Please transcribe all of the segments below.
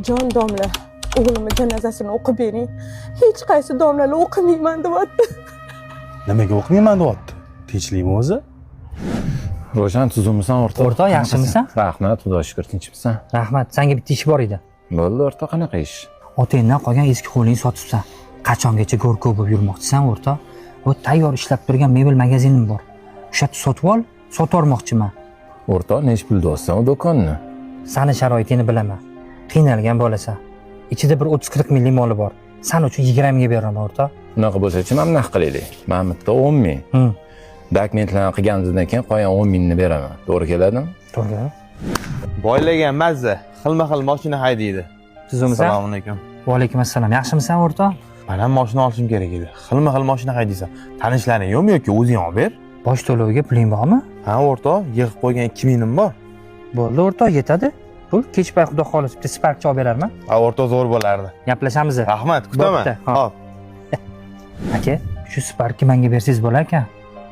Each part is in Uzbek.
jon domla, o'g'limni janozasini o'qib bering. Hech qaysi domlalar o'qimayman deyapti. Nimaga o'qimayman deyapti? Tinchlikmi o'zi? Ro'shan tuzummisan o'rtoq? O'rtoq, yaxshimisan? Rahmat, xudo shukr, tinchmisan? Rahmat, senga bitta ish bor edi. Bo'ldi o'rtoq, qanaqa ish? Otangdan qolgan eski qo'lingni sotibsan. Qachongacha go'rkov bo'lib yurmoqchisan, o'rtoq? Bu tayyor ishlab turgan mebel magazinim bor. O'sha yerda sotib ol, sotvormoqchiman. O'rtoq, nech pul deyapsan u do'konni? Sani sharoitingni bilaman. Qiynalgan bo'lasan. Ichida bir 30-40 ming moli bor. Sen uchun 20 mingga beraman, o'rtoq. Unaqa bo'lsa-chi, mana bunaqa qilaylik. Mana bitta 10 ming. Dokumentlarni qilganimizdan keyin qolgan 10 mingni beraman. To'g'ri keladimi? To'g'ri. Boylagan mazza, xilma-xil mashina haydaydi. Tuzummisan? Assalomu alaykum. Va alaykum assalom. Yaxshimisan, o'rtoq? Men ham mashina olishim kerak edi. Xilma-xil mashina haydaysan. Tanishlaring yo'qmi yoki o'zing olib ber? Bosh to'loviga puling bormi? Ha, o'rtoq, yig'ib qo'ygan 2 mingim bor. Bo'ldi, o'rtoq, yetadi. Pul kech pay xudo xohlasa bitta Spark olib berarman. Ha, o'rtoq zo'r bo'lardi. Gaplashamiz. Rahmat, kutaman. Hop. Aka, shu Sparkni menga bersangiz bo'lar ekan.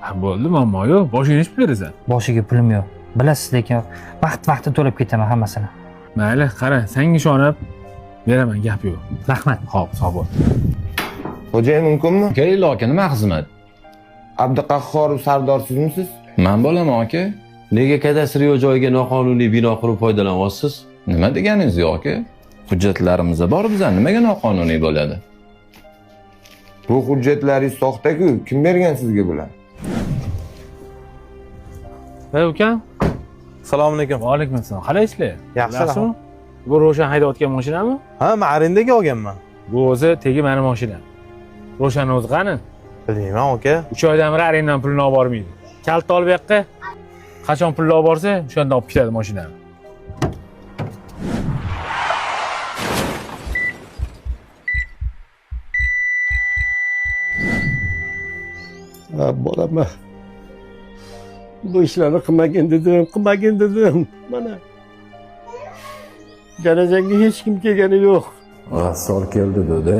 Ha, bo'ldi, muammo yo'q. Boshiga nechta berasan? Boshiga pulim yo'q. Bilasiz, lekin vaqt-vaqti to'lab ketaman hammasini. Mayli, qara, senga ishonib beraman, gap yo'q. Rahmat. Xo'p, sog' bo'l. Xo'jayin mumkinmi? Keling, aka, nima xizmat? Abduqahhorov Sardor sizmisiz? Men bo'laman, aka. Nega kadastr yo'q joyiga noqonuniy bino qurib foydalanyapsiz? Nima deganingiz yo'q, aka? Hujjatlarimiz bor bizlar, nimaga noqonuniy bo'ladi? Bu hujjatlaringiz soxta-ku, kim bergan sizga bular? Ey ukam. Assalomu alaykum. Va alaykum assalom. Qalay ishlar? Yaxshi. Bu Ro'shan haydayotgan mashinami? Ha, men arendaga olganman. Bu o'zi tegi meni mashinam. Ro'shan o'zi qani? Bilmayman, aka. 3 oydan beri arendan pulini olib bormaydi. Kalta olib yoqqa. Qachon pulni olib borsa, o'shanda olib ketadi mashinani. Bolaman. Bu ishlarni qilmagin dedim. Mana. Janazaga hech kim kelgani yo'q. Rassol keldi dedi.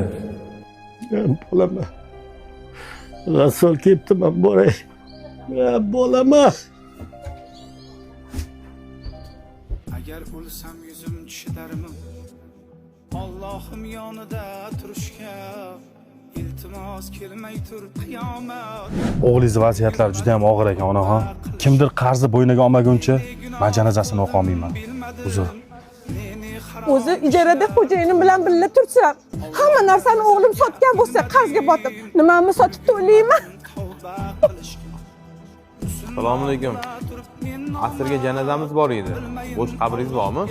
Bolaman. Rassol kelibdi, men boray. Bolaman. Agar o'lsam yuzim tushidarmi? Allohim yonida turishga iltimos kelmay tur qiyomat. O'g'lingiz vaziyatlari juda ham og'ir ekan, onaxon. Kimdir qarzi bo'yniga olmaguncha men janozasini o'qiy olmayman. Uzr. O'zi ijarada xo'jayinim bilan birga tursam, hamma narsani o'g'lim sotgan bo'lsa, qarzga botib, nimani sotib to'layman? Assalomu alaykum. Asrga janozamiz bor edi. Bo'sh qabringiz bormi?